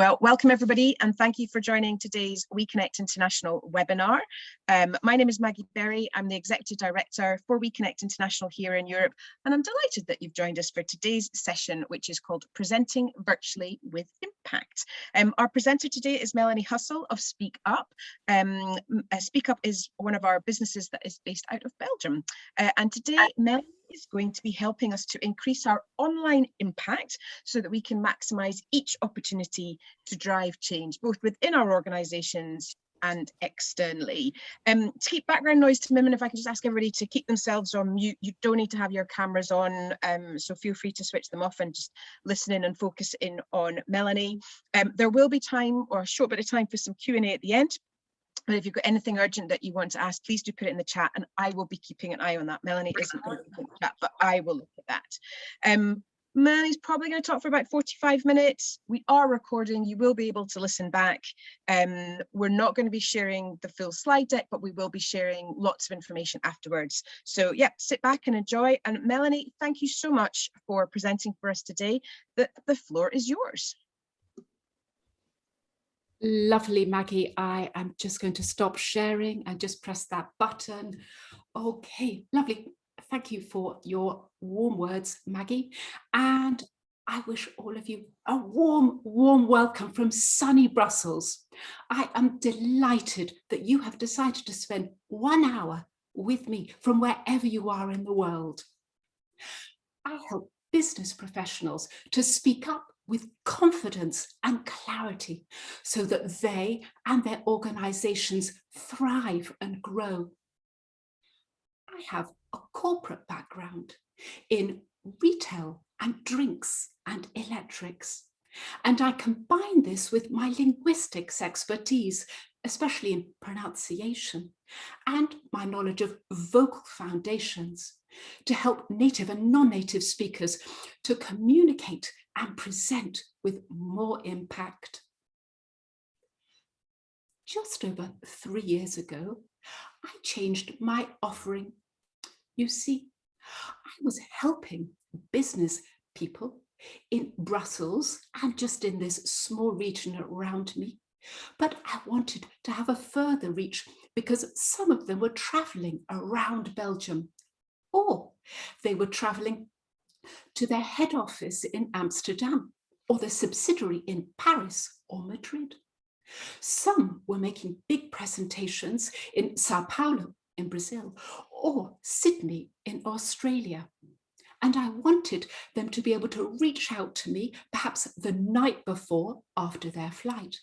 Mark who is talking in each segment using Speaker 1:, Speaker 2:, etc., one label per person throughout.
Speaker 1: Well, welcome everybody, and thank you for joining today's WEConnect International webinar. My name is Maggie Berry. I'm the Executive Director for WEConnect International here in Europe, and I'm delighted that you've joined us for today's session, which is called Presenting Virtually with Impact. Our presenter today is Melanie Hussell of Speak Up. Speak Up is one of our businesses that is based out of Belgium. And today, Melanie is going to be helping us to increase our online impact so that we can maximise each opportunity to drive change, both within our organisations and externally. To keep background noise to minimal, if I can just ask everybody to keep themselves on mute. You don't need to have your cameras on, so feel free to switch them off and just listen in and focus in on Melanie. There will be time, or a short bit of time, for some Q&A at the end. But if you've got anything urgent that you want to ask, please do put it in the chat, and I will be keeping an eye on that. Melanie isn't going to be in the chat, but I will look at that. Melanie's probably going to talk for about 45 minutes. We are recording. You will be able to listen back. We're not going to be sharing the full slide deck, but we will be sharing lots of information afterwards. So yeah, sit back and enjoy. And Melanie, thank you so much for presenting for us today. The floor is yours.
Speaker 2: Lovely, Maggie. I am just going to stop sharing and just press that button. Okay, lovely. Thank you for your warm words, Maggie. And I wish all of you a warm, warm welcome from sunny Brussels. I am delighted that you have decided to spend 1 hour with me from wherever you are in the world. I help business professionals to speak up with confidence and clarity so that they and their organizations thrive and grow. I have a corporate background in retail and drinks and electrics, and I combine this with my linguistics expertise, especially in pronunciation, and my knowledge of vocal foundations to help native and non-native speakers to communicate and present with more impact. Just over 3 years ago, I changed my offering. You see, I was helping business people in Brussels and just in this small region around me, but I wanted to have a further reach because some of them were traveling around Belgium, or they were traveling to their head office in Amsterdam or the subsidiary in Paris or Madrid. Some were making big presentations in Sao Paulo in Brazil or Sydney in Australia. And I wanted them to be able to reach out to me perhaps the night before after their flight,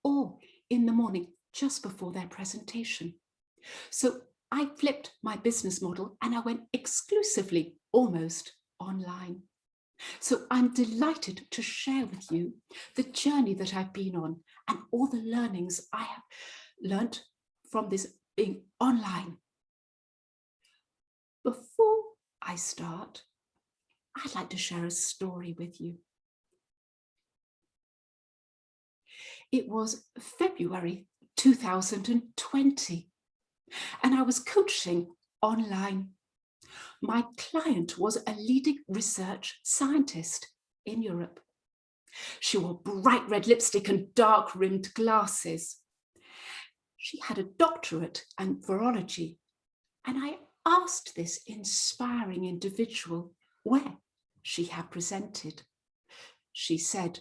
Speaker 2: or in the morning just before their presentation. So I flipped my business model and I went exclusively almost online. So I'm delighted to share with you the journey that I've been on and all the learnings I have learnt from this being online. Before I start, I'd like to share a story with you. It was February 2020, and I was coaching online. My client was a leading research scientist in Europe. She wore bright red lipstick and dark rimmed glasses. She had a doctorate in virology, and I asked this inspiring individual where she had presented. She said,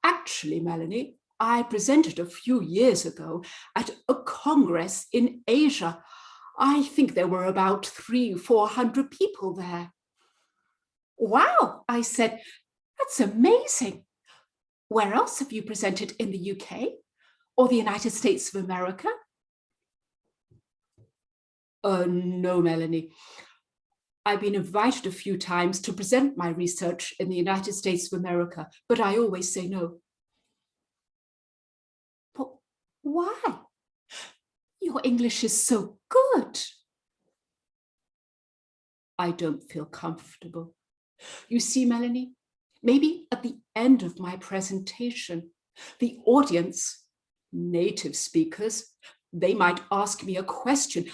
Speaker 2: actually, Melanie, I presented a few years ago at a congress in Asia. I think there were about 300-400 people there. Wow, I said, that's amazing. Where else have you presented, in the UK or the United States of America? No, Melanie. I've been invited a few times to present my research in the United States of America, but I always say no. But why? Your English is so good. I don't feel comfortable. You see, Melanie, maybe at the end of my presentation, the audience, native speakers, they might ask me a question.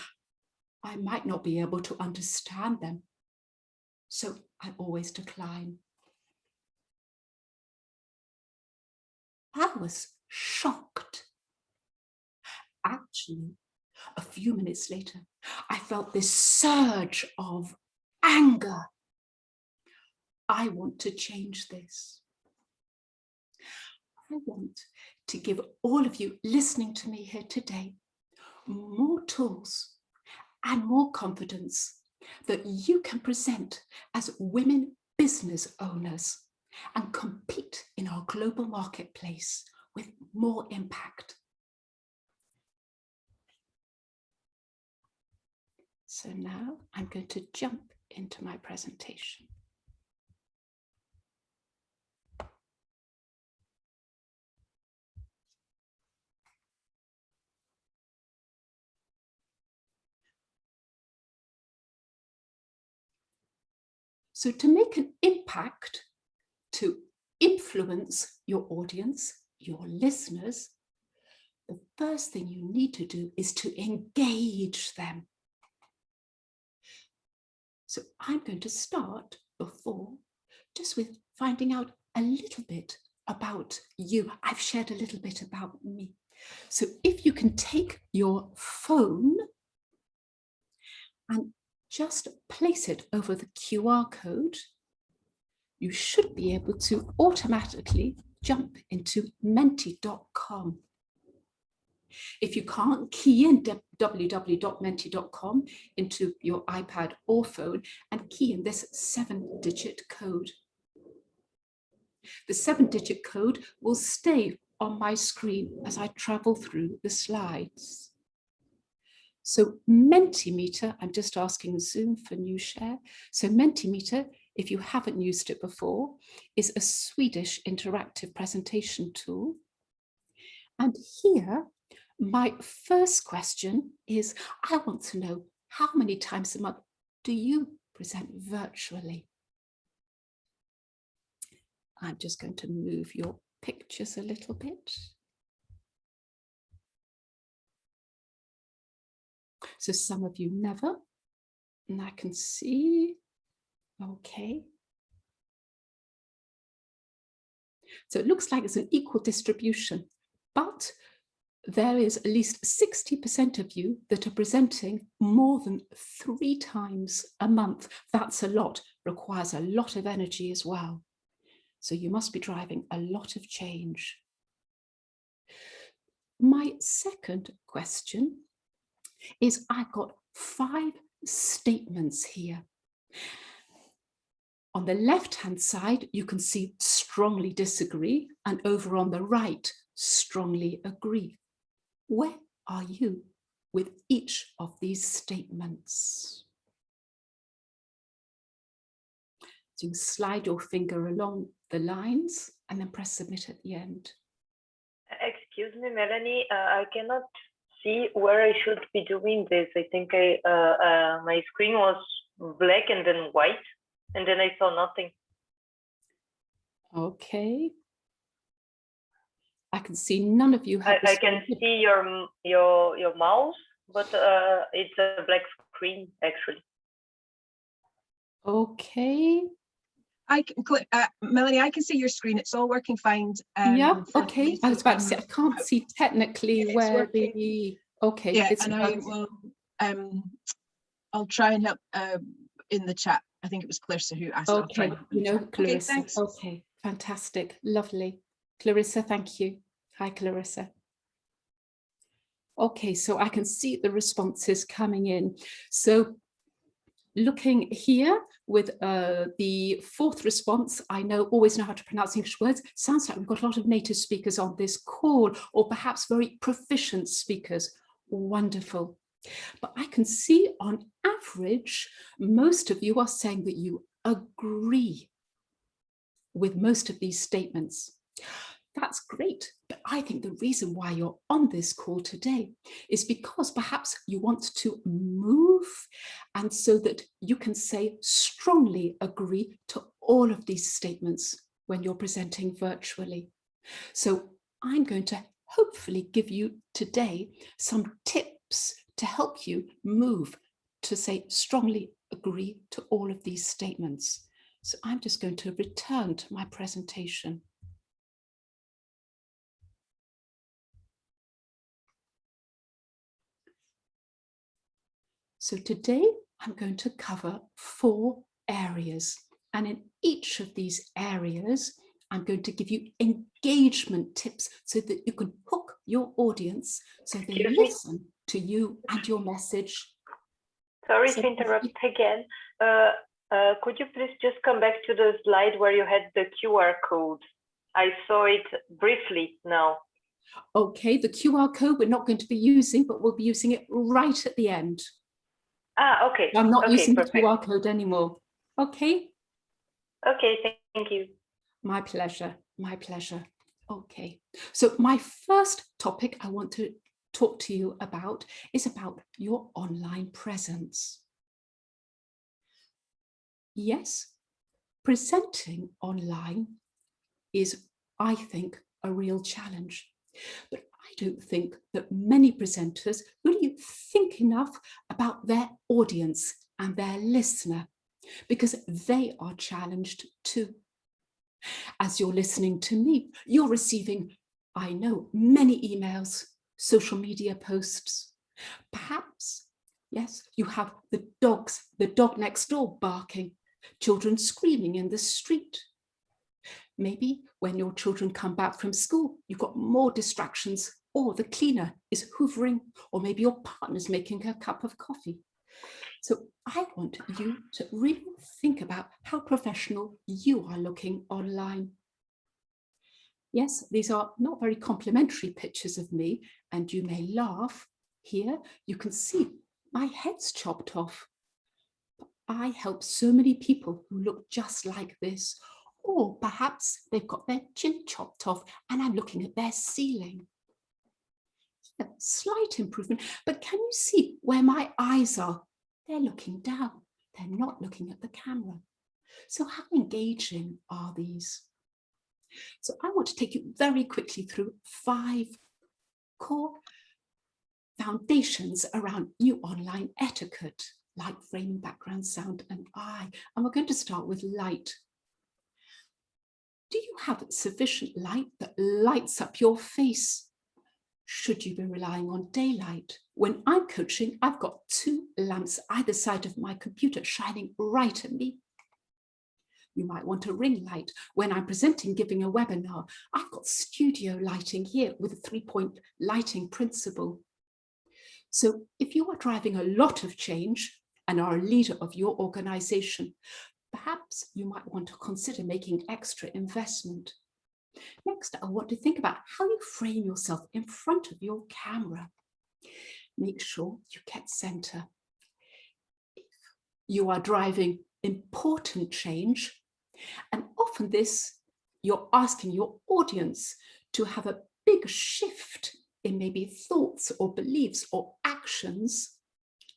Speaker 2: I might not be able to understand them. So I always decline. I was shocked. Actually, a few minutes later, I felt this surge of anger. I want to change this. I want to give all of you listening to me here today more tools and more confidence that you can present as women business owners and compete in our global marketplace with more impact. So now I'm going to jump into my presentation. So to make an impact, to influence your audience, your listeners, the first thing you need to do is to engage them. So I'm going to start before just with finding out a little bit about you. I've shared a little bit about me. So if you can take your phone and just place it over the QR code, you should be able to automatically jump into menti.com. If you can't, key in www.menti.com into your iPad or phone and key in this 7-digit code. The 7-digit code will stay on my screen as I travel through the slides. So Mentimeter, I'm just asking Zoom for new share. So Mentimeter, if you haven't used it before, is a Swedish interactive presentation tool. And here, my first question is, I want to know how many times a month do you present virtually? I'm just going to move your pictures a little bit. So some of you never, and I can see, okay. So it looks like it's an equal distribution, but there is at least 60% of you that are presenting more than 3 times a month. That's a lot, requires a lot of energy as well. So you must be driving a lot of change. My second question is, I've got 5 statements here. On the left-hand side, you can see strongly disagree, and over on the right, strongly agree. Where are you with each of these statements? So you slide your finger along the lines and then press submit at the end.
Speaker 3: Excuse me, Melanie, I cannot see where I should be doing this. I think my screen was black and then white, and then I saw nothing.
Speaker 2: Okay. I can see none of you have.
Speaker 3: I can see your mouse, but it's a black screen actually.
Speaker 2: Okay.
Speaker 1: I can click, Melanie, I can see your screen. It's all working fine.
Speaker 2: Yeah, okay. I was about to say, I can't see technically where the, okay.
Speaker 1: Yeah,
Speaker 2: it's
Speaker 1: and I will, I'll try and help in the chat. I think it was Clarissa who asked.
Speaker 2: Okay, you know, Clarissa.
Speaker 1: Okay, thanks.
Speaker 2: Okay, fantastic, lovely. Clarissa, thank you. Hi, Clarissa. Okay, so I can see the responses coming in. So looking here with the 4th response, I always know how to pronounce English words. Sounds like we've got a lot of native speakers on this call, or perhaps very proficient speakers. Wonderful. But I can see on average, most of you are saying that you agree with most of these statements. That's great, but I think the reason why you're on this call today is because perhaps you want to move, and so that you can say strongly agree to all of these statements when you're presenting virtually. So I'm going to hopefully give you today some tips to help you move to say strongly agree to all of these statements. So I'm just going to return to my presentation. So today I'm going to cover 4 areas, and in each of these areas I'm going to give you engagement tips so that you can hook your audience so they
Speaker 3: Excuse me?
Speaker 2: listen to you and your message.
Speaker 3: Sorry
Speaker 2: So
Speaker 3: to interrupt again. Could you please just come back to the slide where you had the QR code? I saw it briefly now.
Speaker 2: Okay, the QR code we're not going to be using, but we'll be using it right at the end.
Speaker 3: Ah, okay.
Speaker 2: I'm not
Speaker 3: Okay,
Speaker 2: using
Speaker 3: perfect.
Speaker 2: the QR code anymore. Okay.
Speaker 3: Okay, thank you.
Speaker 2: My pleasure. My pleasure. Okay. So my first topic I want to talk to you about is about your online presence. Yes, presenting online is, I think, a real challenge. But I don't think that many presenters really think enough about their audience and their listener, because they are challenged too. As you're listening to me, you're receiving, I know, many emails, social media posts. Perhaps, yes, you have the dog next door barking, children screaming in the street. Maybe when your children come back from school, you've got more distractions, or the cleaner is hoovering, or maybe your partner's making a cup of coffee. So I want you to really think about how professional you are looking online. Yes, these are not very complimentary pictures of me, and you may laugh. Here you can see my head's chopped off. But I help so many people who look just like this, or perhaps they've got their chin chopped off and I'm looking at their ceiling. A slight improvement, but can you see where my eyes are? They're looking down, they're not looking at the camera. So how engaging are these? So I want to take you very quickly through 5 core foundations around new online etiquette, like framing, background, sound, and eye. And we're going to start with light. Do you have sufficient light that lights up your face? Should you be relying on daylight? When I'm coaching, I've got 2 lamps either side of my computer shining right at me. You might want a ring light. When I'm presenting, giving a webinar, I've got studio lighting here with a 3-point lighting principle. So if you are driving a lot of change and are a leader of your organization, perhaps you might want to consider making extra investment. Next, I want to think about how you frame yourself in front of your camera. Make sure you get center. If you are driving important change, and often this, you're asking your audience to have a big shift in maybe thoughts or beliefs or actions,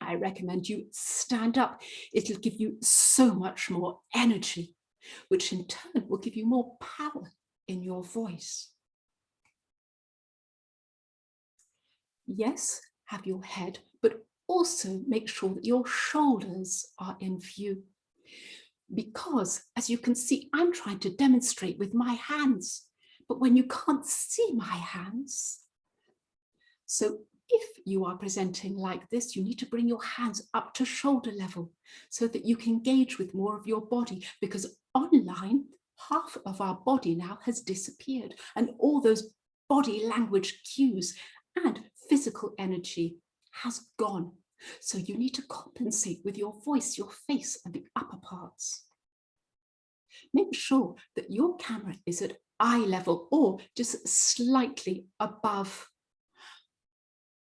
Speaker 2: I recommend you stand up. It'll give you so much more energy, which in turn will give you more power in your voice. Yes, have your head, but also make sure that your shoulders are in view. Because, as you can see, I'm trying to demonstrate with my hands, but when you can't see my hands, so if you are presenting like this, you need to bring your hands up to shoulder level so that you can engage with more of your body, because online, half of our body now has disappeared, and all those body language cues and physical energy has gone. So you need to compensate with your voice, your face, and the upper parts. Make sure that your camera is at eye level or just slightly above.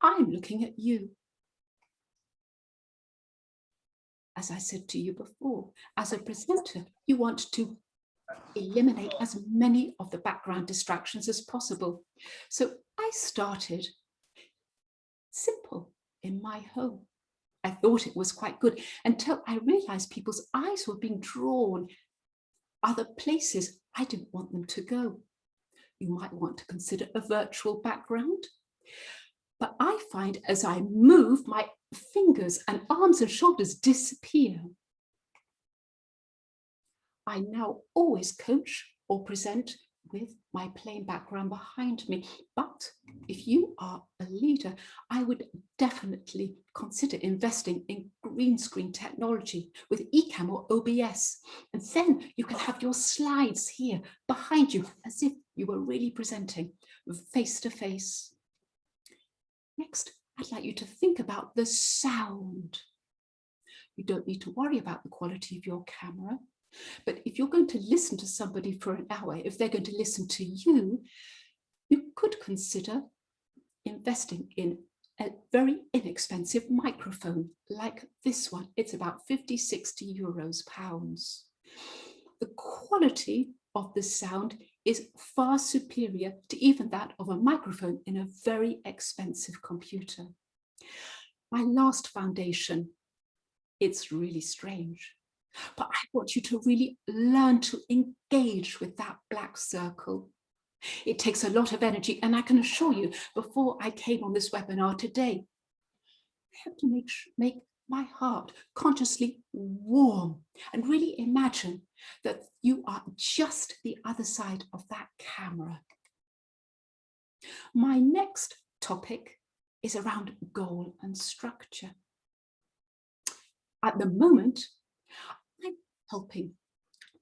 Speaker 2: I'm looking at you. As I said to you before, as a presenter, you want to eliminate as many of the background distractions as possible. So I started simple in my home. I thought it was quite good until I realized people's eyes were being drawn other places I didn't want them to go. You might want to consider a virtual background. But I find as I move, my fingers and arms and shoulders disappear. I now always coach or present with my plain background behind me. But if you are a leader, I would definitely consider investing in green screen technology with Ecamm or OBS. And then you can have your slides here behind you as if you were really presenting face to face. Next, I'd like you to think about the sound. You don't need to worry about the quality of your camera. But if you're going to listen to somebody for an hour, if they're going to listen to you, you could consider investing in a very inexpensive microphone like this one. It's about 50, 60 euros, pounds. The quality of the sound is far superior to even that of a microphone in a very expensive computer. My last foundation, it's really strange. But I want you to really learn to engage with that black circle. It takes a lot of energy, and I can assure you, before I came on this webinar today, I had to make my heart consciously warm and really imagine that you are just the other side of that camera. My next topic is around goal and structure. At the moment, I'm helping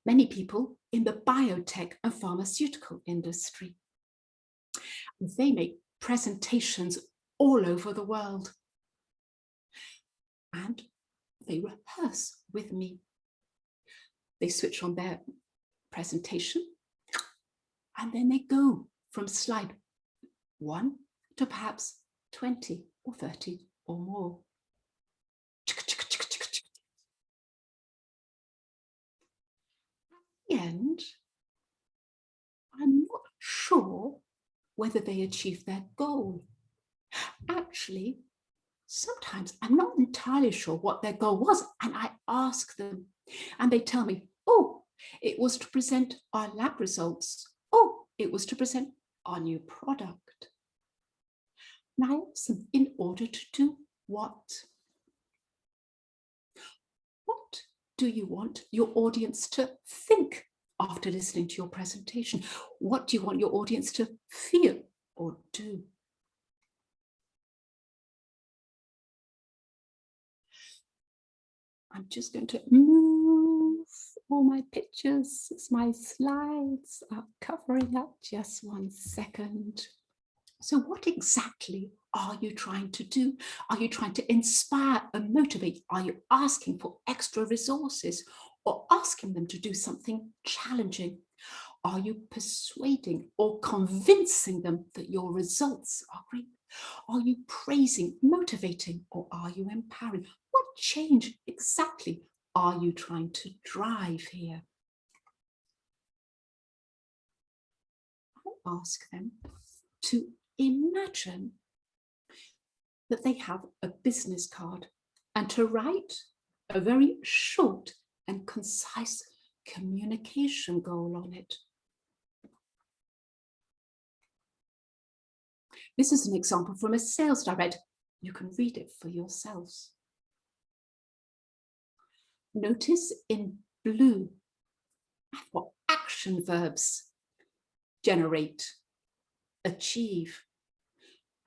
Speaker 2: many people in the biotech and pharmaceutical industry. They make presentations all over the world. And they rehearse with me. They switch on their presentation, and then they go from slide 1 to perhaps 20 or 30 or more. At the end, I'm not sure whether they achieve their goal. Actually, sometimes I'm not entirely sure what their goal was, and I ask them, and they tell me, oh, it was to present our lab results. Oh, it was to present our new product. And I ask them, in order to do what? What do you want your audience to think after listening to your presentation? What do you want your audience to feel or do? I'm just going to move all my pictures as my slides are covering up. Just 1 second. So what exactly are you trying to do? Are you trying to inspire and motivate? Are you asking for extra resources or asking them to do something challenging? Are you persuading or convincing them that your results are great? Are you praising, motivating, or are you empowering? What change exactly are you trying to drive here? I ask them to imagine that they have a business card and to write a very short and concise communication goal on it. This is an example from a sales director. You can read it for yourselves. Notice in blue, I've got action verbs: generate, achieve.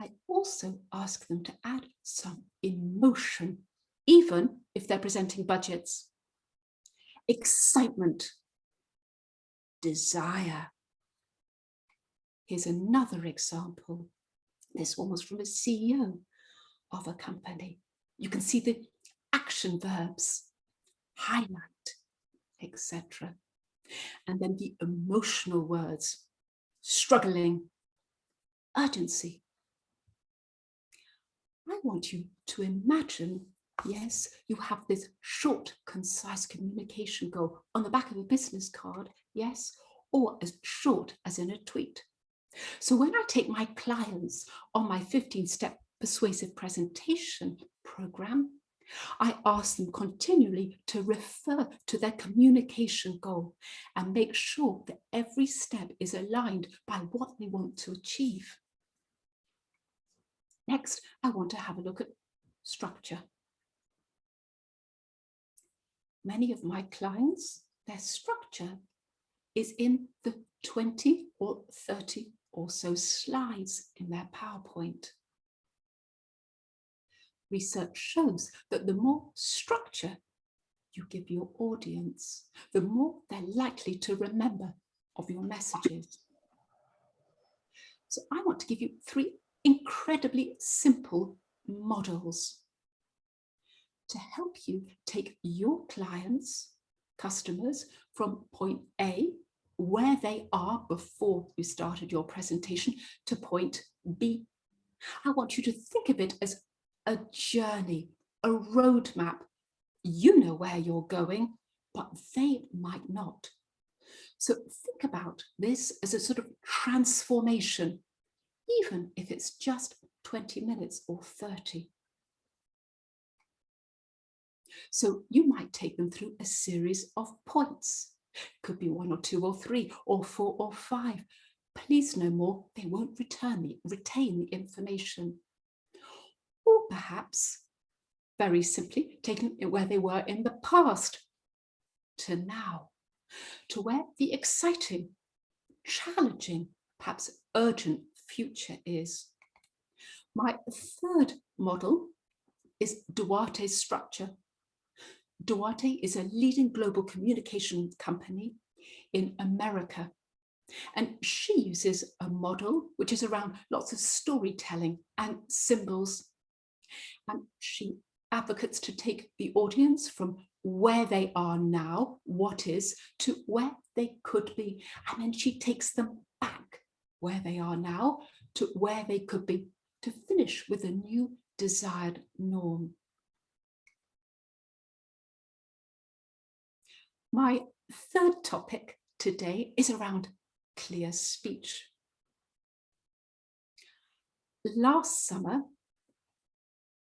Speaker 2: I also ask them to add some emotion, even if they're presenting budgets. Excitement, desire. Here's another example. This one was from a CEO of a company. You can see the action verbs, highlight, etc. And then the emotional words, struggling, urgency. I want you to imagine, yes, you have this short, concise communication goal on the back of a business card, yes, or as short as in a tweet. So when I take my clients on my 15-step persuasive presentation program, I ask them continually to refer to their communication goal and make sure that every step is aligned by what they want to achieve. Next, I want to have a look at structure. Many of my clients, their structure is in the 20 or 30 or so slides in their PowerPoint. Research shows that the more structure you give your audience, the more they're likely to remember of your messages. So I want to give you 3 incredibly simple models to help you take your clients, customers, from point A, where they are before you started your presentation, to point B. I want you to think of it as a journey, a roadmap. You know where you're going, but they might not. So think about this as a sort of transformation, even if it's just 20 minutes or 30. So you might take them through a series of points. Could be 1 or 2 or 3 or 4 or 5. Please no more, they won't retain the information. Or perhaps, very simply, taking it where they were in the past to now, to where the exciting, challenging, perhaps urgent future is. My third model is Duarte's structure. Duarte is a leading global communication company in America. And she uses a model which is around lots of storytelling and symbols. And she advocates to take the audience from where they are now, what is, to where they could be. And then she takes them back where they are now to where they could be, to finish with a new desired norm. My third topic today is around clear speech. Last summer,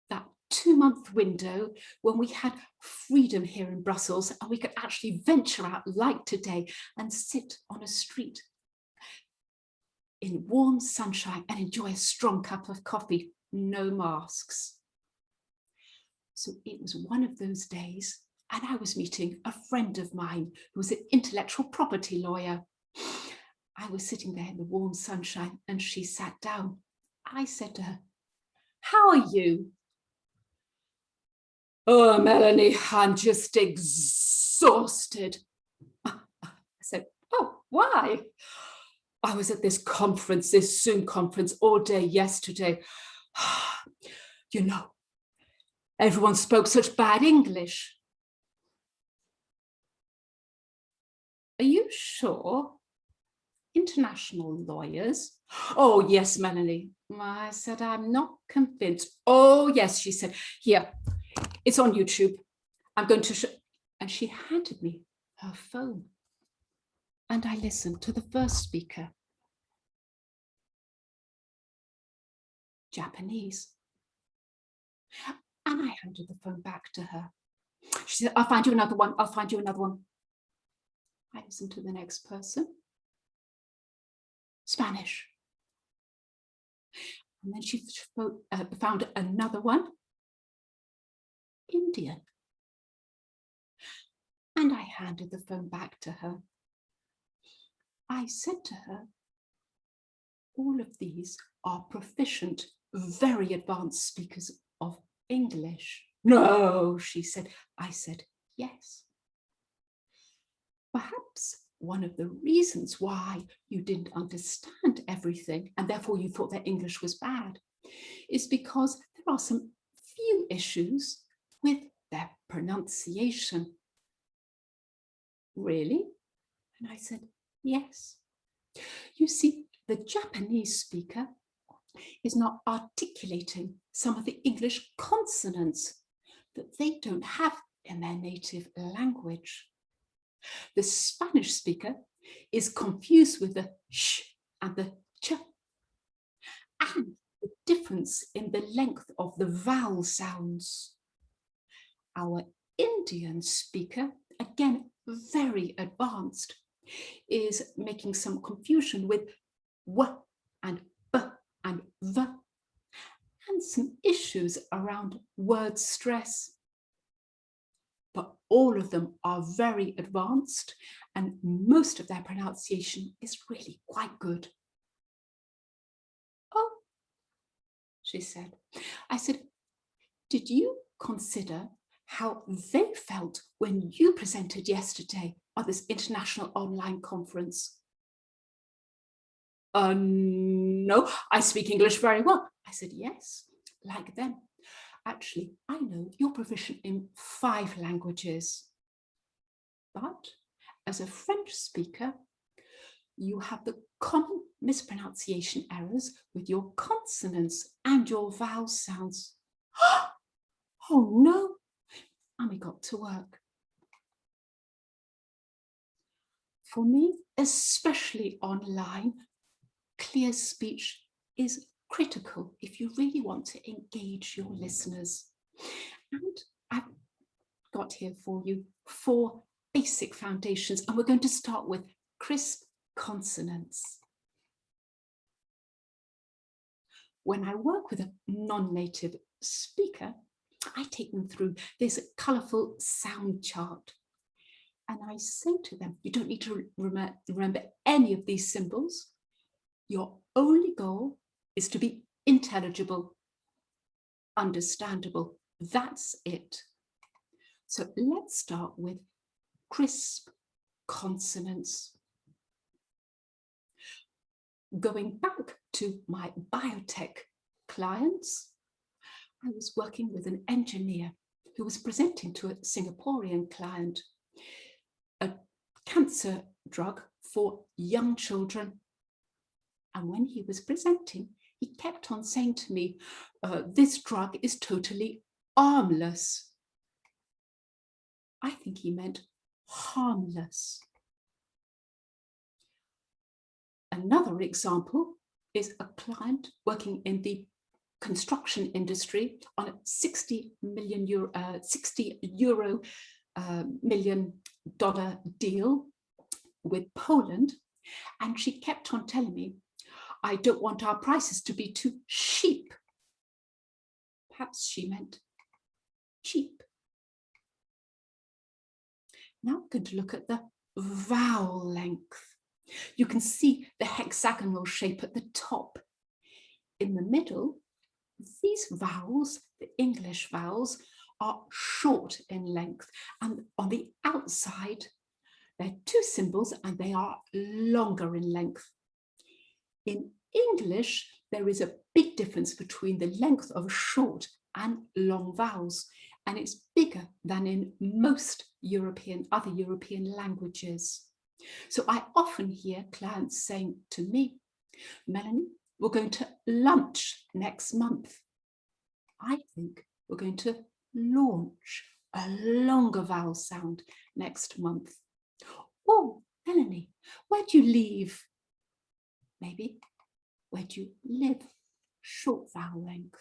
Speaker 2: that 2-month window when we had freedom here in Brussels and we could actually venture out like today and sit on a street in warm sunshine and enjoy a strong cup of coffee, no masks. So it was one of those days, and I was meeting a friend of mine who was an intellectual property lawyer. I was sitting there in the warm sunshine and she sat down. I said to her, "How are you?" "Oh, Melanie, I'm just exhausted." I said, "Oh, why?" "I was at this conference, this Zoom conference all day yesterday. You know, everyone spoke such bad English." "Are you sure? International lawyers?" "Oh, yes, Melanie." I said, "I'm not convinced." "Oh, yes," she said. "Here, it's on YouTube. I'm going to show." And she handed me her phone. And I listened to the first speaker. Japanese. And I handed the phone back to her. She said, "I'll find you another one. I'll find you another one." I listened to the next person. Spanish. And then she found another one. Indian. And I handed the phone back to her. I said to her, all of these are proficient, very advanced speakers of English. "No," she said. I said, "Yes." Perhaps one of the reasons why you didn't understand everything and therefore you thought their English was bad is because there are some few issues with their pronunciation. "Really?" And I said, "Yes." You see, the Japanese speaker is not articulating some of the English consonants that they don't have in their native language. The Spanish speaker is confused with the sh and the ch, and the difference in the length of the vowel sounds. Our Indian speaker, again very advanced, is making some confusion with w and b and v, and some issues around word stress. but all of them are very advanced and most of their pronunciation is really quite good. Oh, she said. I said, did you consider how they felt when you presented yesterday at this international online conference? No, I speak English very well. I said, yes, like them. Actually, I know you're proficient in 5 languages, but as a French speaker, you have the common mispronunciation errors with your consonants and your vowel sounds. Oh no, and we got to work. For me, especially online, clear speech is critical if you really want to engage your listeners. And I've got here for you 4 basic foundations, and we're going to start with crisp consonants. When I work with a non-native speaker, I take them through this colourful sound chart. And I say to them, you don't need to remember any of these symbols. Your only goal is to be intelligible, understandable. That's it. So let's start with crisp consonants. Going back to my biotech clients, I was working with an engineer who was presenting to a Singaporean client a cancer drug for young children. And when he was presenting, he kept on saying to me, this drug is totally harmless. I think he meant harmless. Another example is a client working in the construction industry on a $60 million deal with Poland. And she kept on telling me, I don't want our prices to be too cheap. Perhaps she meant cheap. Now we're going to look at the vowel length. You can see the hexagonal shape at the top. In the middle, these vowels, the English vowels, are short in length. And on the outside, there are 2 symbols and they are longer in length. In English, there is a big difference between the length of short and long vowels, and it's bigger than in most other European languages. So I often hear clients saying to me, Melanie, we're going to lunch next month. I think we're going to launch a longer vowel sound next month. Oh, Melanie, where do you leave? Maybe, where do you live? Short vowel length.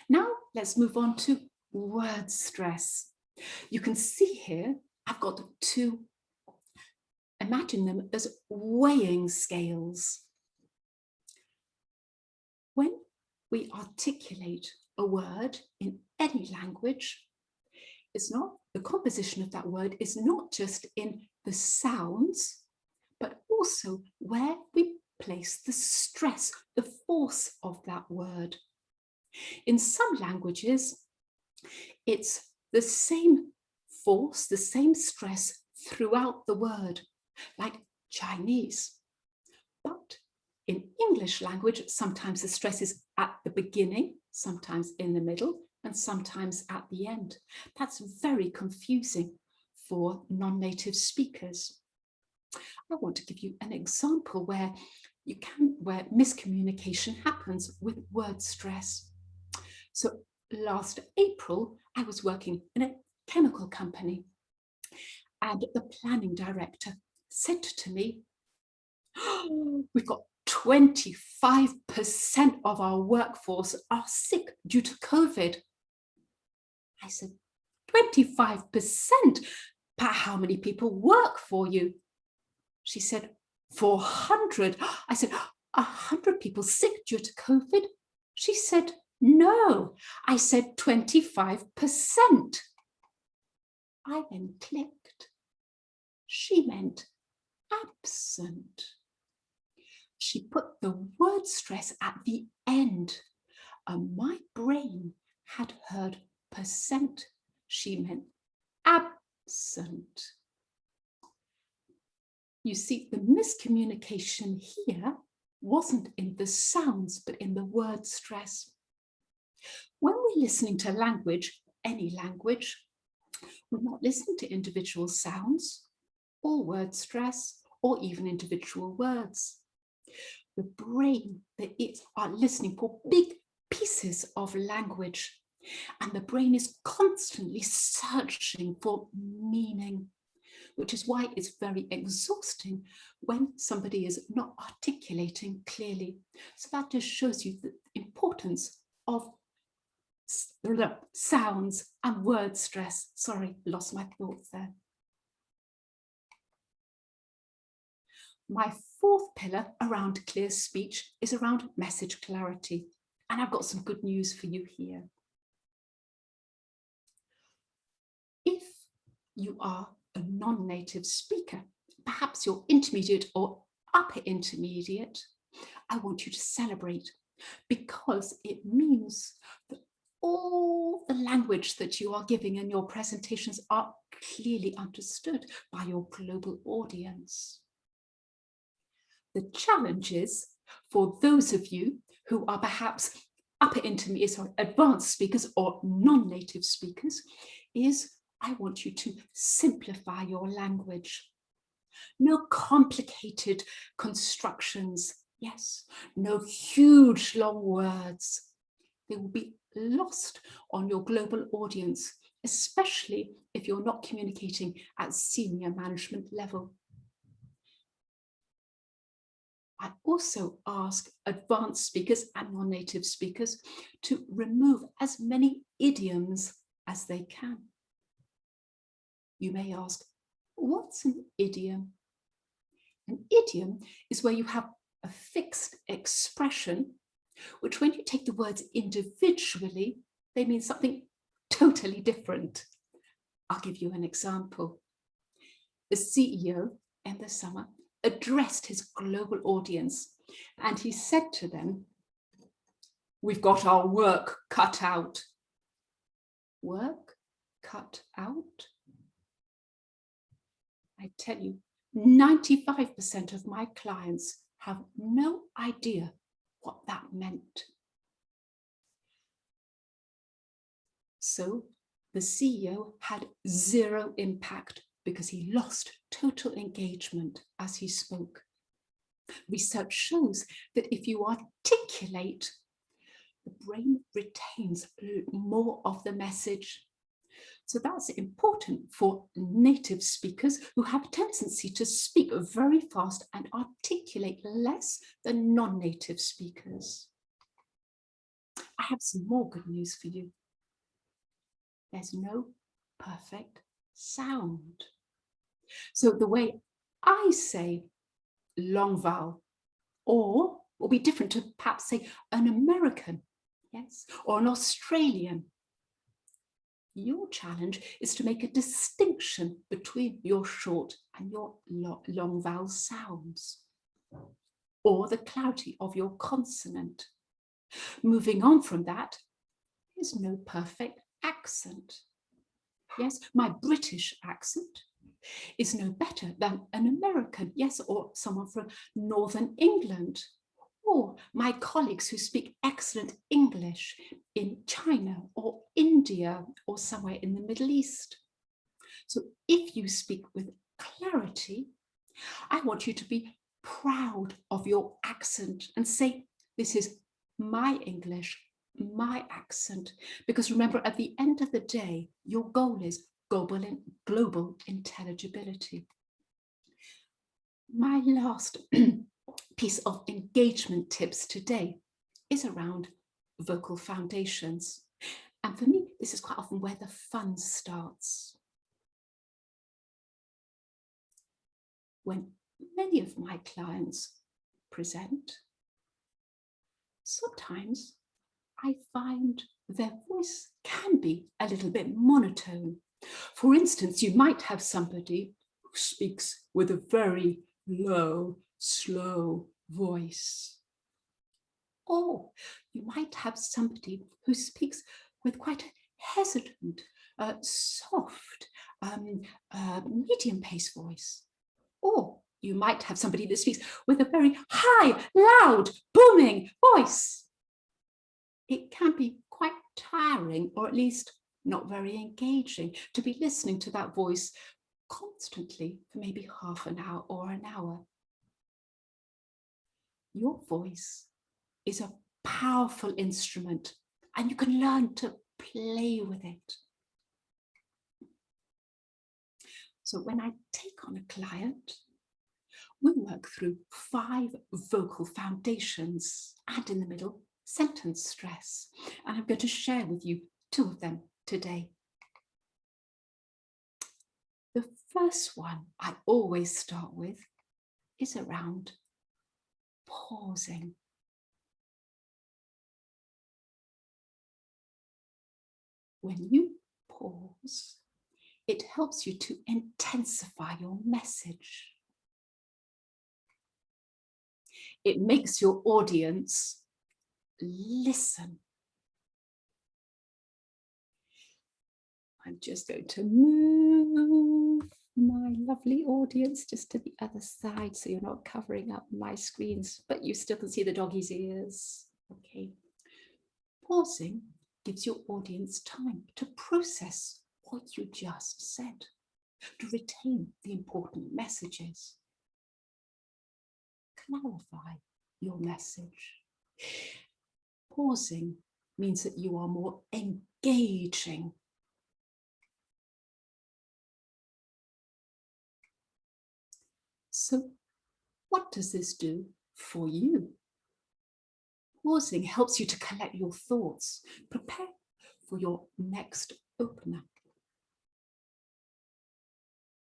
Speaker 2: Now let's move on to word stress. You can see here, I've got 2, imagine them as weighing scales. When we articulate a word in any language, the composition of that word is not just in the sounds, but also where we place the stress, the force of that word. In some languages, it's the same force, the same stress throughout the word, like Chinese. But in English language, sometimes the stress is at the beginning, sometimes in the middle, and sometimes at the end. That's very confusing for non-native speakers. I want to give you an example where miscommunication happens with word stress. So last April, I was working in a chemical company, and the planning director said to me, oh, we've got 25% of our workforce are sick due to COVID. I said, 25%? But how many people work for you? She said, 400. I said, 100 people sick due to COVID? She said, no. I said 25%. I then clicked. She meant absent. She put the word stress at the end, and my brain had heard percent. She meant absent. You see, the miscommunication here wasn't in the sounds, but in the word stress. When we're listening to language, any language, we're not listening to individual sounds or word stress or even individual words. The brain that is are listening for big pieces of language, and the brain is constantly searching for meaning, which is why it's very exhausting when somebody is not articulating clearly. So that just shows you the importance of sounds and word stress. Sorry, lost my thoughts there. My fourth pillar around clear speech is around message clarity. And I've got some good news for you here. If you are a non-native speaker, perhaps you're intermediate or upper intermediate, I want you to celebrate, because it means that all the language that you are giving in your presentations are clearly understood by your global audience. The challenge is for those of you who are perhaps upper intermediate or advanced speakers or non-native speakers is I want you to simplify your language. No complicated constructions. Yes, no huge long words. They will be lost on your global audience, especially if you're not communicating at senior management level. I also ask advanced speakers and non-native speakers to remove as many idioms as they can. You may ask, what's an idiom? An idiom is where you have a fixed expression, which when you take the words individually, they mean something totally different. I'll give you an example. The CEO in the summer addressed his global audience, and he said to them, "We've got our work cut out." Work cut out? I tell you, 95% of my clients have no idea what that meant. So the CEO had zero impact because he lost total engagement as he spoke. Research shows that if you articulate, the brain retains more of the message. So that's important for native speakers who have a tendency to speak very fast and articulate less than non-native speakers. I have some more good news for you. There's no perfect sound. So the way I say long vowel or will be different to perhaps say an American, yes, or an Australian. Your challenge is to make a distinction between your short and your long vowel sounds, or the clarity of your consonant. Moving on from that, there's no perfect accent. Yes, my British accent is no better than an American, yes, or someone from Northern England, or my colleagues who speak excellent English in China or India or somewhere in the Middle East. So if you speak with clarity, I want you to be proud of your accent and say, this is my English, my accent, because remember, at the end of the day, your goal is global intelligibility. My last piece of engagement tips today is around vocal foundations. And for me, this is quite often where the fun starts. When many of my clients present, sometimes I find their voice can be a little bit monotone For instance, you might have somebody who speaks with a very low, slow voice. Or you might have somebody who speaks with quite a hesitant, soft, medium-paced voice. Or you might have somebody that speaks with a very high, loud, booming voice. It can be quite tiring, or at least not very engaging, to be listening to that voice constantly for maybe half an hour or an hour. Your voice is a powerful instrument, and you can learn to play with it. So when I take on a client, we work through 5 vocal foundations, and in the middle, sentence stress. And I'm going to share with you 2 of them today. The first one I always start with is around pausing. When you pause, it helps you to intensify your message. It makes your audience listen. I'm just going to move my lovely audience just to the other side so you're not covering up my screens, but you still can see the doggy's ears. Okay. Pausing gives your audience time to process what you just said, to retain the important messages. Clarify your message. Pausing means that you are more engaging. So what does this do for you? Pausing helps you to collect your thoughts, prepare for your next opener.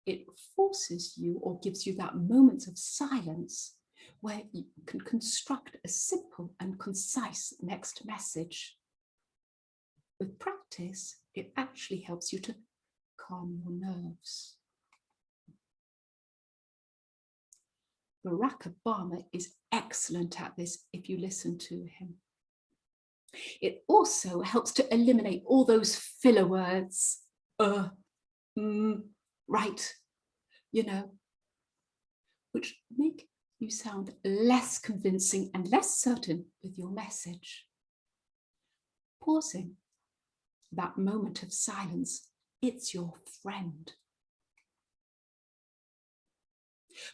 Speaker 2: It forces you or gives you that moment of silence where you can construct a simple and concise next message. With practice, it actually helps you to calm your nerves. Barack Obama is excellent at this if you listen to him. It also helps to eliminate all those filler words, right, you know, which make you sound less convincing and less certain with your message. Pausing, that moment of silence, it's your friend.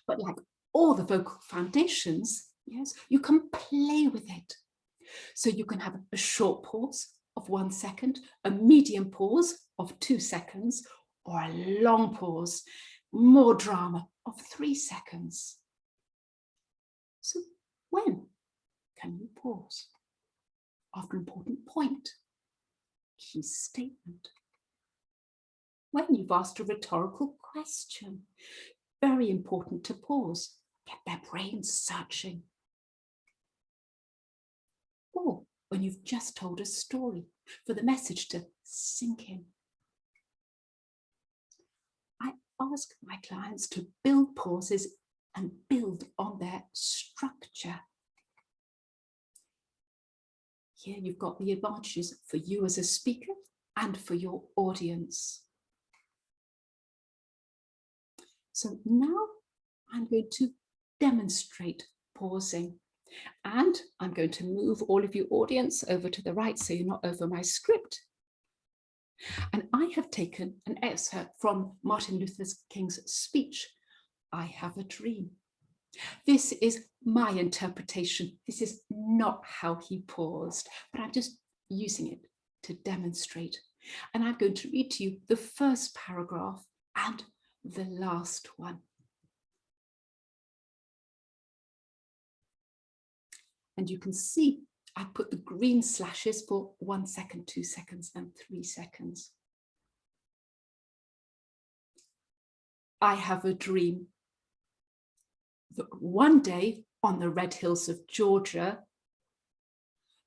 Speaker 2: But like all the vocal foundations, yes, you can play with it. So you can have a short pause of 1 second, a medium pause of 2 seconds, or a long pause, more drama, of 3 seconds. So when can you pause? After an important point, key statement. When you've asked a rhetorical question, very important to pause, get their brains searching. Or when you've just told a story for the message to sink in. I ask my clients to build pauses and build on their structure. Here you've got the advantages for you as a speaker and for your audience. So now I'm going to demonstrate pausing, and I'm going to move all of you audience over to the right so you're not over my script. And I have taken an excerpt from Martin Luther King's speech, "I Have a Dream." This is my interpretation. This is not how he paused, but I'm just using it to demonstrate. And I'm going to read to you the first paragraph and the last one. And you can see I put the green slashes for 1 second, 2 seconds, and 3 seconds. I have a dream that one day on the red hills of Georgia,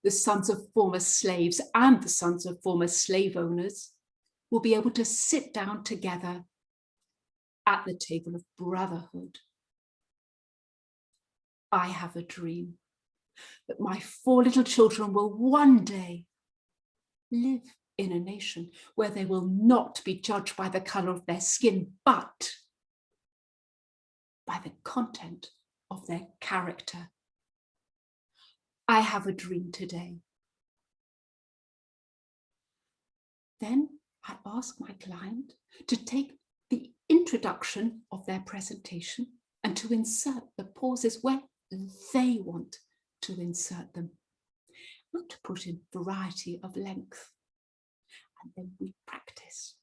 Speaker 2: the sons of former slaves and the sons of former slave owners will be able to sit down together at the table of brotherhood. I have a dream that my 4 little children will one day live in a nation where they will not be judged by the colour of their skin, but by the content of their character. I have a dream today. Then I ask my client to take the introduction of their presentation and to insert the pauses where they want to insert them, not to put in variety of length. And then we practice.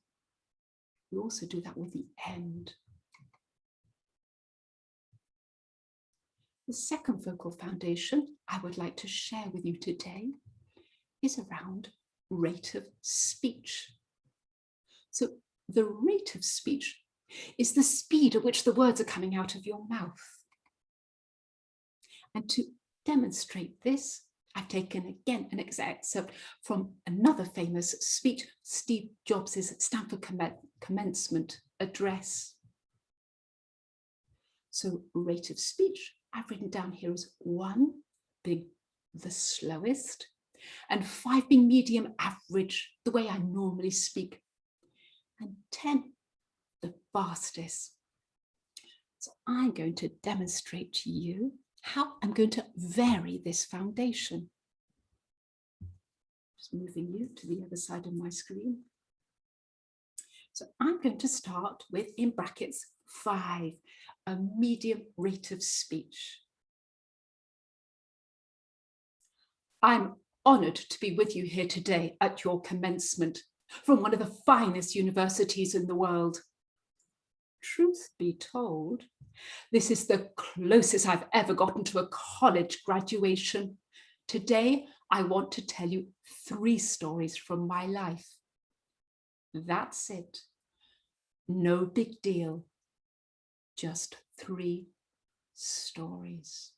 Speaker 2: We also do that with the end. The second vocal foundation I would like to share with you today is around rate of speech. So the rate of speech is the speed at which the words are coming out of your mouth. And to demonstrate this, I've taken again an excerpt from another famous speech, Steve Jobs' Stanford commencement address. So rate of speech, I've written down here as 1 being the slowest, and 5 being medium average, the way I normally speak, and 10 the fastest. So I'm going to demonstrate to you how I'm going to vary this foundation. Just moving you to the other side of my screen. So I'm going to start with, in brackets, 5, a medium rate of speech. I'm honoured to be with you here today at your commencement from one of the finest universities in the world. Truth be told, this is the closest I've ever gotten to a college graduation. Today, I want to tell you 3 stories from my life. That's it. No big deal. Just 3 stories.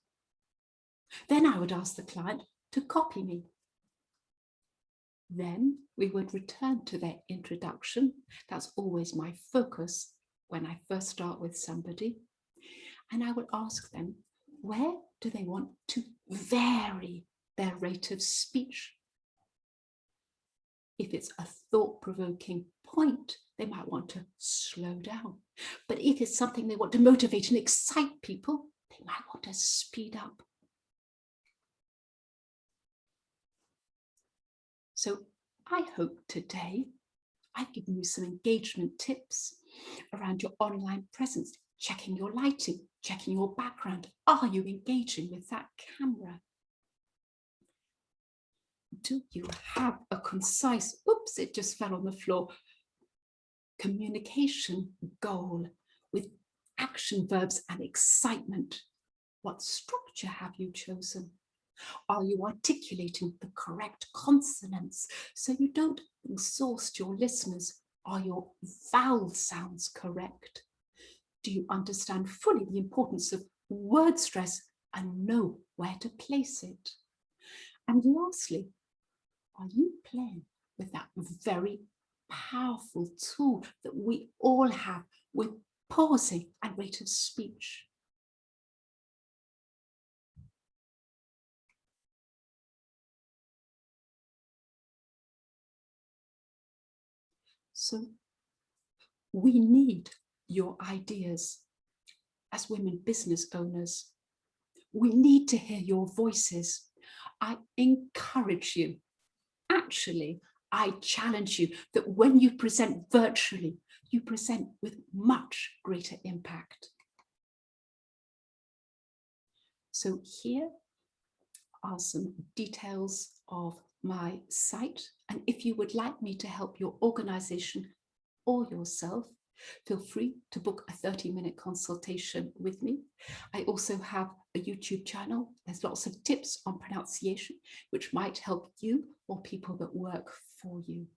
Speaker 2: Then I would ask the client to copy me. Then we would return to their introduction. That's always my focus when I first start with somebody. And I would ask them, where do they want to vary their rate of speech? If it's a thought-provoking point, they might want to slow down. But if it's something they want to motivate and excite people, they might want to speed up. So I hope today I've given you some engagement tips around your online presence, checking your lighting, checking your background. Are you engaging with that camera? Do you have a concise, oops, it just fell on the floor, communication goal with action verbs and excitement? What structure have you chosen? Are you articulating the correct consonants so you don't exhaust your listeners? Are your vowel sounds correct? Do you understand fully the importance of word stress and know where to place it? And lastly, are you playing with that very powerful tool that we all have with pausing and rate of speech? So we need your ideas as women business owners. We need to hear your voices. I encourage you, actually, I challenge you that when you present virtually, you present with much greater impact. So here are some details of my site. And if you would like me to help your organization or yourself, feel free to book a 30-minute consultation with me. I also have a YouTube channel. There's lots of tips on pronunciation, which might help you or people that work for you.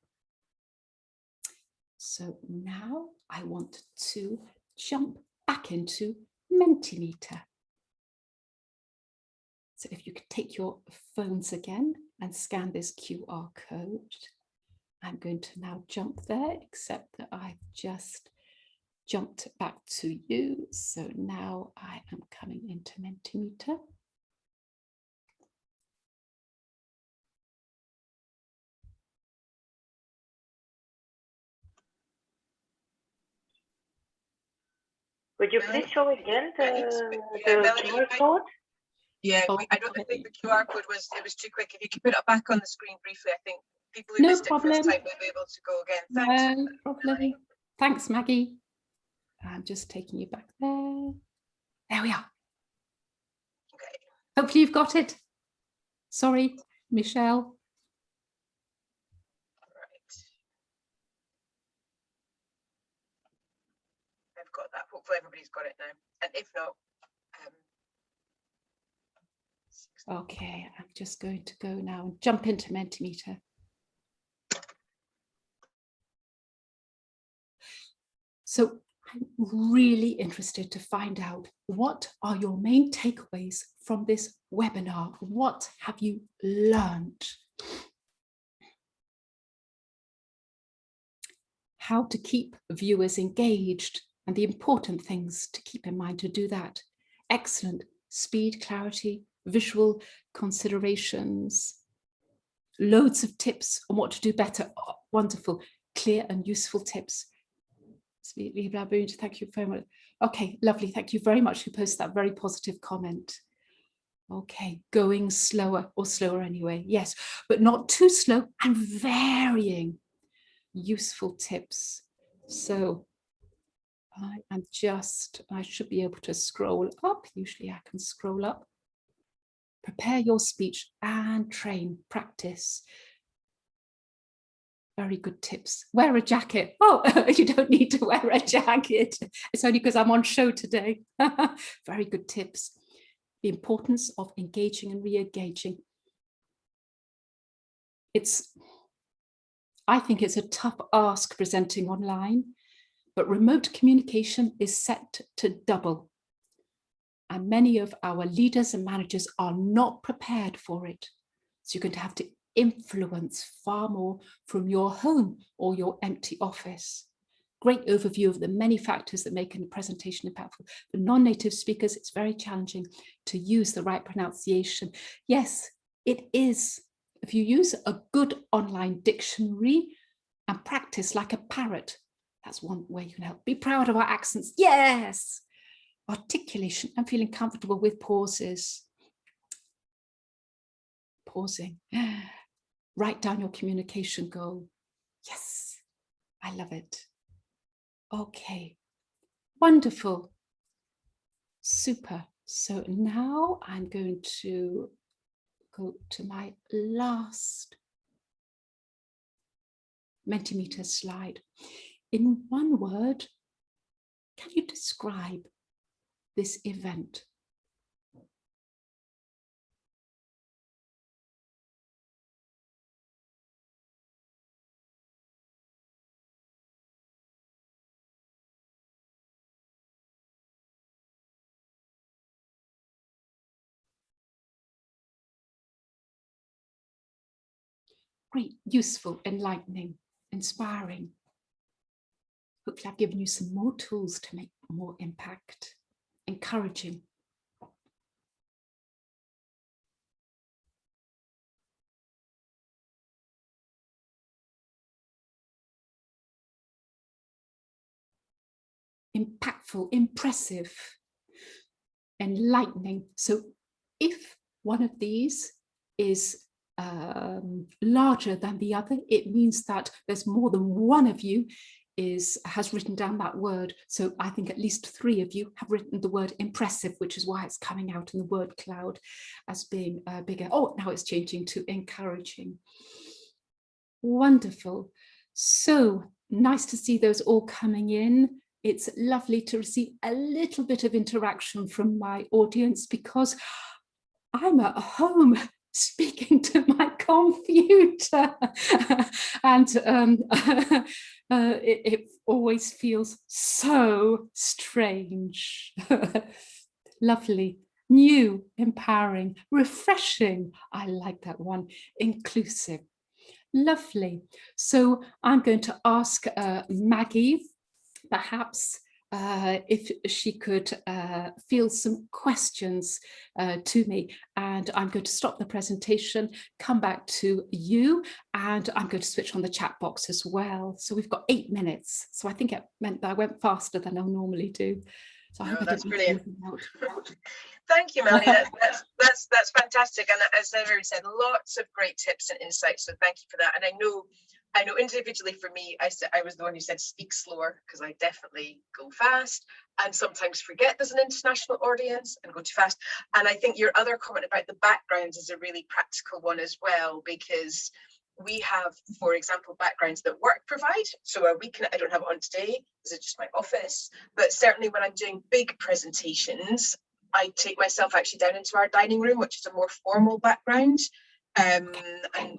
Speaker 2: So now I want to jump back into Mentimeter. So if you could take your phones again and scan this QR code. I'm going to now jump there, except that I've just jumped back to you. So now I am coming into Mentimeter.
Speaker 3: Could you please show again the QR code?
Speaker 1: Yeah, I don't think the QR code was too quick. If you could put it back on the screen briefly, I think people who missed it first time will be able to go again. Thanks.
Speaker 2: No problem. Thanks, Maggie. I'm just taking you back there. There we are.
Speaker 1: Okay.
Speaker 2: Hopefully you've got it. Sorry, Michelle.
Speaker 1: Right. I've got that. Hopefully everybody's got it now. And if not,
Speaker 2: okay, I'm just going to go now and jump into Mentimeter. So I'm really interested to find out, what are your main takeaways from this webinar? What have you learned? How to keep viewers engaged and the important things to keep in mind to do that. Excellent. Speed, clarity, visual considerations, loads of tips on what to do better. Oh, wonderful, clear and useful tips. Thank you very much. Okay, lovely. Thank you very much who posted that very positive comment. Okay, going slower, or slower anyway. Yes, but not too slow, and varying useful tips. So I should be able to scroll up. Usually I can scroll up. Prepare your speech and train, practice. Very good tips. Wear a jacket. Oh, you don't need to wear a jacket. It's only because I'm on show today. Very good tips. The importance of engaging and re-engaging. I think it's a tough ask presenting online, but remote communication is set to double. And many of our leaders and managers are not prepared for it. So you're going to have to influence far more from your home or your empty office. Great overview of the many factors that make a presentation impactful. For non-native speakers, it's very challenging to use the right pronunciation. Yes, it is. If you use a good online dictionary and practice like a parrot, that's one way you can help. Be proud of our accents. Yes. Articulation and feeling comfortable with pauses. Pausing. Write down your communication goal. Yes, I love it. Okay, wonderful. Super. So now I'm going to go to my last Mentimeter slide. In one word, can you describe this event? Great, useful, enlightening, inspiring. Hopefully I've given you some more tools to make more impact. Encouraging. Impactful, impressive, enlightening. So if one of these is larger than the other, it means that there's more than one of you has written down that word. So I think at least 3 of you have written the word impressive, which is why it's coming out in the word cloud as being bigger. Oh, now it's changing to encouraging. Wonderful. So nice to see those all coming in. It's lovely to receive a little bit of interaction from my audience because I'm at home speaking to my computer and it always feels so strange. Lovely, new, empowering, refreshing. I like that one. Inclusive. Lovely. So I'm going to ask Maggie, perhaps, if she could field some questions to me, and I'm going to stop the presentation, come back to you, and I'm going to switch on the chat box as well. So we've got 8 minutes. So I think it meant that I went faster than I normally do. So I hope
Speaker 1: that's
Speaker 2: I
Speaker 1: brilliant.
Speaker 2: out.
Speaker 1: Thank you, Melanie. That's fantastic. And as I already said, lots of great tips and insights. So thank you for that. And I know individually for me, I was the one who said speak slower, because I definitely go fast and sometimes forget there's an international audience and go too fast. And I think your other comment about the backgrounds is a really practical one as well, because we have, for example, backgrounds that work provide. So I don't have it on today, this is just my office, but certainly when I'm doing big presentations, I take myself actually down into our dining room, which is a more formal background and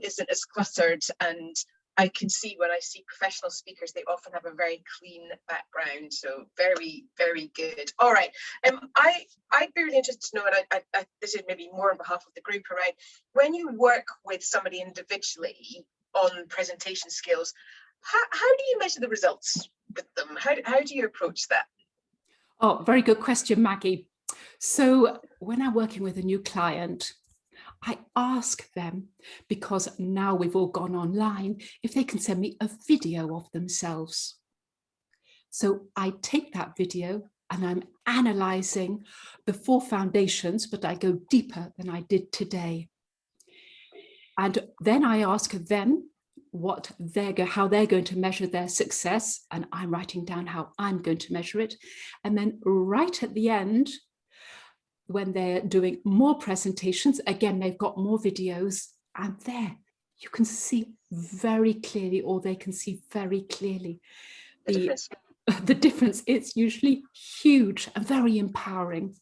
Speaker 1: isn't as cluttered. And I can see when I see professional speakers, they often have a very clean background. So very, very good. All right. I'd be really interested to know, and I this is maybe more on behalf of the group, around when you work with somebody individually on presentation skills, how do you measure the results with them? How do you approach that?
Speaker 2: Oh, very good question, Maggie. So when I'm working with a new client, I ask them, because now we've all gone online, if they can send me a video of themselves. So I take that video and I'm analysing the 4 foundations, but I go deeper than I did today. And then I ask them how they're going to measure their success, and I'm writing down how I'm going to measure it. And then right at the end, when they're doing more presentations, again, they've got more videos, and there you can see very clearly, or they can see very clearly the difference. It's usually huge and very empowering.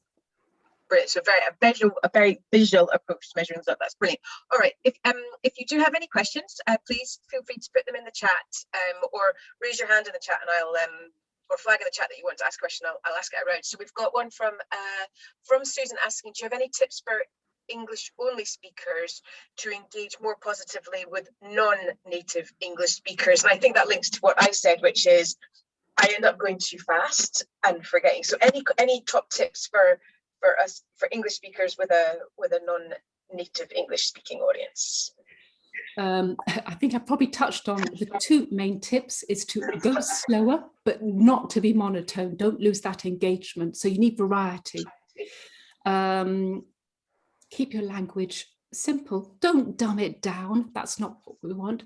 Speaker 1: Brilliant. So a very visual approach to measuring that. That's brilliant. All right. If you do have any questions, please feel free to put them in the chat, or raise your hand in the chat, and I'll or flag in the chat that you want to ask a question. I'll ask it around. So we've got one from Susan asking, do you have any tips for English only speakers to engage more positively with non-native English speakers? And I think that links to what I said, which is I end up going too fast and forgetting. So any top tips for English speakers with a non-native English speaking audience?
Speaker 2: I think I probably touched on the 2 main tips is to go slower, but not to be monotone. Don't lose that engagement. So you need variety. Keep your language simple. Don't dumb it down. That's not what we want.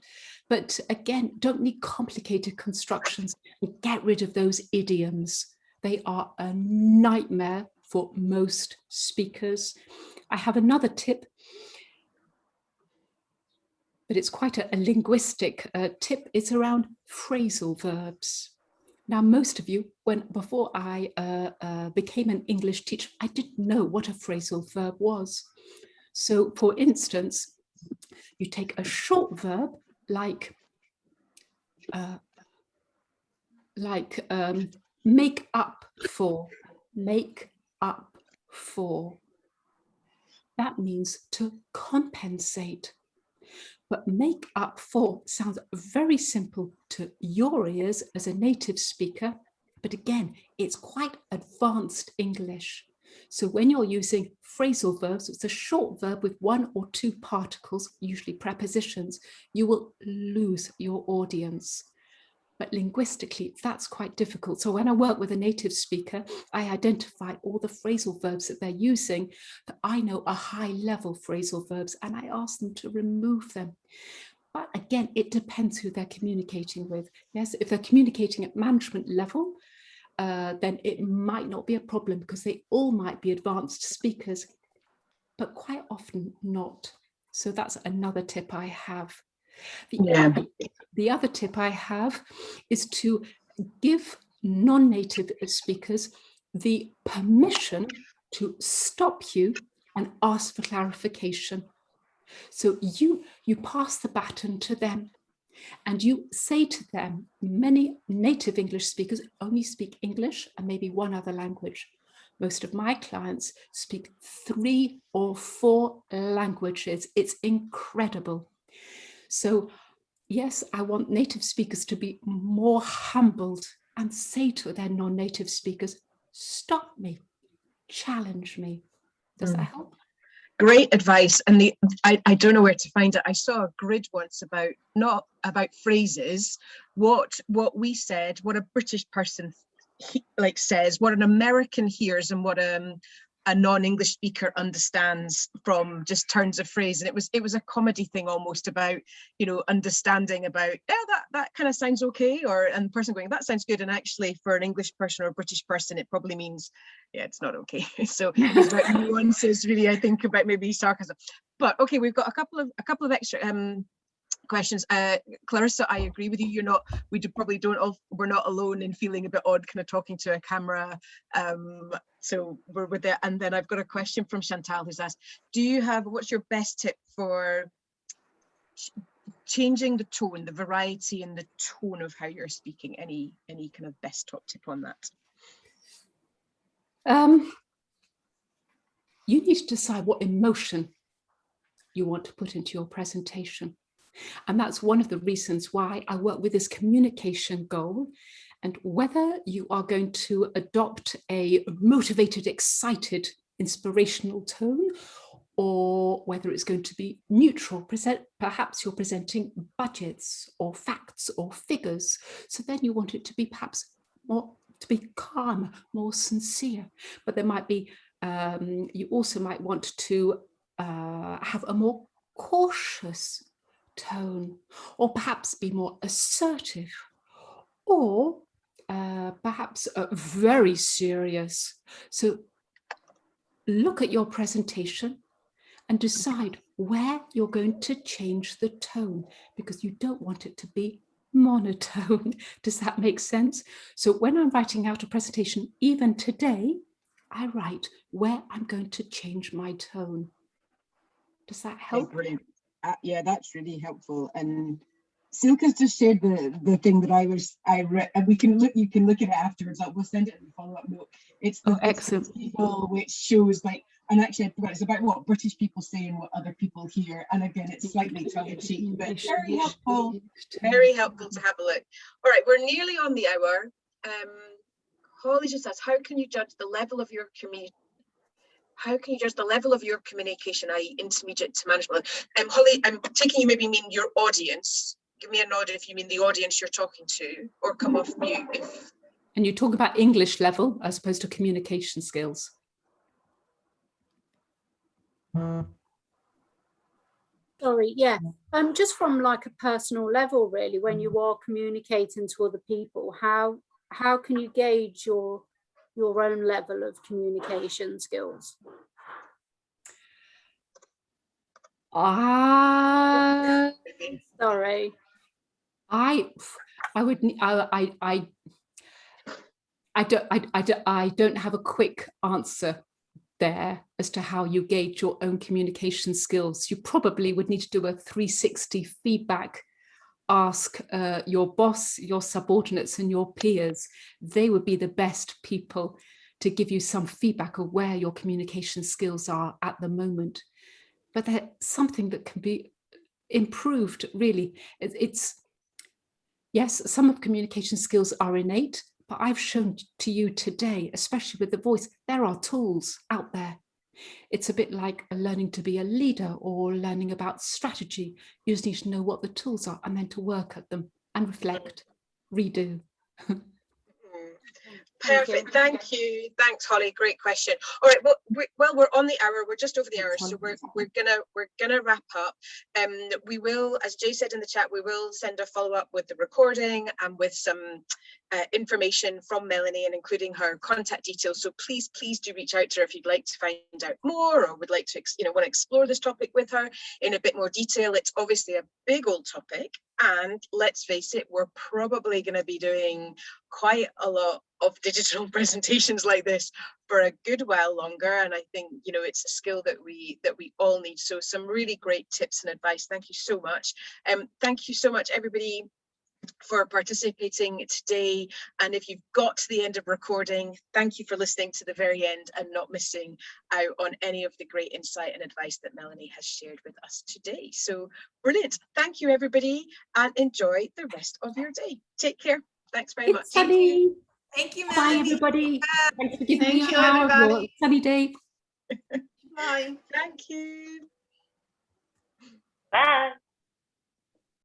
Speaker 2: But again, don't need complicated constructions. Get rid of those idioms. They are a nightmare for most speakers. I have another tip, but it's quite a linguistic tip. It's around phrasal verbs. Now, most of you, before I became an English teacher, I didn't know what a phrasal verb was. So, for instance, you take a short verb like make up for. Make up for. That means to compensate. But make up for sounds very simple to your ears as a native speaker, but again, it's quite advanced English. So when you're using phrasal verbs, it's a short verb with 1 or 2 particles, usually prepositions, you will lose your audience. But linguistically, that's quite difficult. So when I work with a native speaker, I identify all the phrasal verbs that they're using that I know are high-level phrasal verbs, and I ask them to remove them. But again, it depends who they're communicating with. Yes, if they're communicating at management level, then it might not be a problem because they all might be advanced speakers, but quite often not. So that's another tip I have. The other tip I have is to give non-native speakers the permission to stop you and ask for clarification. So you pass the baton to them and you say to them, many native English speakers only speak English and maybe 1 other language. Most of my clients speak 3 or 4 languages. It's incredible. So yes, I want native speakers to be more humbled and say to their non-native speakers, stop me, challenge me. Does that help?
Speaker 1: Great advice. And I don't know where to find it. I saw a grid once about, not about phrases, what we said, what a British person says, what an American hears, and what a non-English speaker understands from just turns of phrase. And it was a comedy thing almost about, you know, understanding about, yeah, that kind of sounds okay, and the person going, that sounds good. And actually for an English person or a British person, it probably means, yeah, it's not okay. So it's about nuances, really, I think, about maybe sarcasm. But okay, we've got a couple of extra questions. Clarissa, I agree with you. We're not alone in feeling a bit odd kind of talking to a camera. So we're with that. And then I've got a question from Chantal who's asked, what's your best tip for changing the tone, the variety and the tone of how you're speaking? Any kind of best top tip on that?
Speaker 2: You need to decide what emotion you want to put into your presentation. And that's one of the reasons why I work with this communication goal. And whether you are going to adopt a motivated, excited, inspirational tone, or whether it's going to be neutral, perhaps you're presenting budgets or facts or figures. So then you want it to be perhaps more, to be calm, more sincere. But there might be, you also might want to have a more cautious tone, or perhaps be more assertive, or perhaps very serious. So look at your presentation and decide where you're going to change the tone, because you don't want it to be monotone. Does that make sense? So when I'm writing out a presentation, even today, I write where I'm going to change my tone. Does that help?
Speaker 1: Okay, brilliant. Yeah, that's really helpful. And Silke's just shared the thing that I read, and you can look at it afterwards. We'll send it in the follow-up note. It's the table which shows and actually I forgot, it's about what British people say and what other people hear. And again, it's slightly tongue-in-cheek, but very helpful. Very helpful to have a look. All right, we're nearly on the hour. Holly just asked, how can you judge the level of your community? How can you judge the level of your communication, i.e. intermediate to management? Holly, I'm taking you maybe mean your audience. Give me a nod if you mean the audience you're talking to, or come off mute if...
Speaker 2: And you talk about English level as opposed to communication skills.
Speaker 4: Sorry, yeah. Just from like a personal level, really, when you are communicating to other people, how can you gauge your own level of communication skills? Sorry.
Speaker 2: I don't have a quick answer there as to how you gauge your own communication skills. You probably would need to do a 360 feedback, ask your boss, your subordinates and your peers. They would be the best people to give you some feedback of where your communication skills are at the moment. But they're something that can be improved, really. Yes, some of communication skills are innate, but I've shown to you today, especially with the voice, there are tools out there. It's a bit like learning to be a leader or learning about strategy. You just need to know what the tools are and then to work at them and reflect, redo.
Speaker 1: Perfect. Thank you. Thanks, Holly. Great question. All right. Well, we're on the hour. We're just over the hour, so we're gonna wrap up. We will, as Jay said in the chat, we will send a follow up with the recording and with some information from Melanie, and including her contact details. So please do reach out to her if you'd like to find out more, or would like to want to explore this topic with her in a bit more detail. It's obviously a big old topic, and let's face it, we're probably going to be doing quite a lot of digital presentations like this for a good while longer, and I think it's a skill that we all need. So some really great tips and advice. Thank you so much. Thank you so much, everybody for participating today. And if you've got to the end of recording, thank you for listening to the very end and not missing out on any of the great insight and advice that Melanie has shared with us today. So brilliant. Thank you, everybody, and enjoy the rest of your day. Take care. Thanks very much.
Speaker 2: Sunny.
Speaker 5: Thank you,
Speaker 2: Bye,
Speaker 5: Melanie.
Speaker 2: everybody.
Speaker 5: Bye.
Speaker 2: Thanks for giving
Speaker 5: Thank
Speaker 2: me
Speaker 5: you,
Speaker 2: an hour of your
Speaker 5: everybody.
Speaker 2: sunny day.
Speaker 5: Bye.
Speaker 1: Thank you.